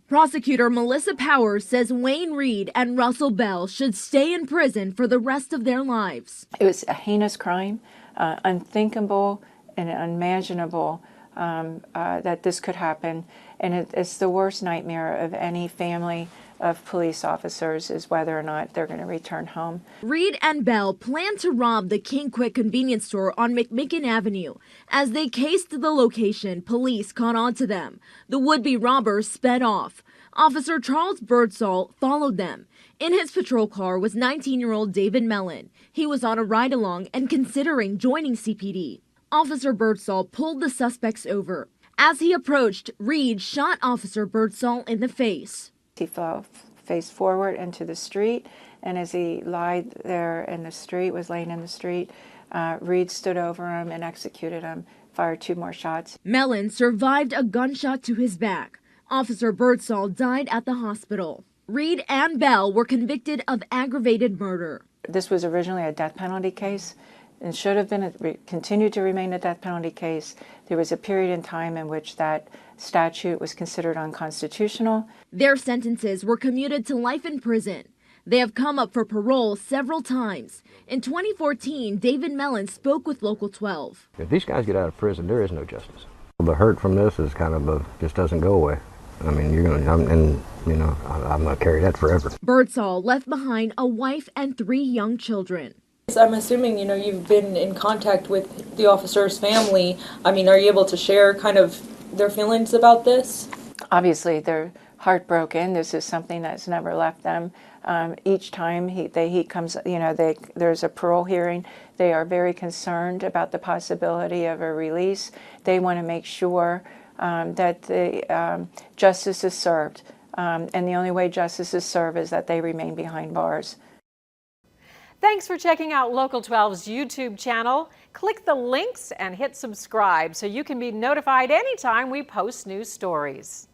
Prosecutor Melissa Powers says Wayne Reed and Russell Bell should stay in prison for the rest of their lives. It was a heinous crime, unthinkable and unimaginable that this could happen. And it's the worst nightmare of any family of police officers, is whether or not they're going to return home. Reed and Bell plan to rob the King Quick convenience store on McMicken Avenue. As they cased the location, police caught on to them. The would-be robbers sped off. Officer Charles Birdsall followed them. In his patrol car was 19-year-old David Mellon. He was on a ride-along and considering joining CPD. Officer Birdsall pulled the suspects over. As he approached, Reed shot Officer Birdsall in the face. He fell face forward into the street, and as he lied there in the street, was laying in the street, Reed stood over him and executed him, fired 2 more shots. Mellon survived a gunshot to his back. Officer Birdsall died at the hospital. Reed and Bell were convicted of aggravated murder. This was originally a death penalty case and should have been continued to remain a death penalty case. There was a period in time in which that statute was considered unconstitutional. Their sentences were commuted to life in prison. They have come up for parole several times. In 2014, David Mellon spoke with Local 12. If these guys get out of prison, there is no justice. The hurt from this is kind of just doesn't go away. I mean, I'm going to carry that forever. Birdsall left behind a wife and 3 young children. I'm assuming, you've been in contact with the officer's family. I mean, are you able to share kind of their feelings about this? Obviously, they're heartbroken. This is something that's never left them. Each time he comes, there's a parole hearing, they are very concerned about the possibility of a release. They want to make sure that the justice is served. And the only way justice is served is that they remain behind bars. Thanks for checking out Local 12's YouTube channel. Click the links and hit subscribe so you can be notified anytime we post new stories.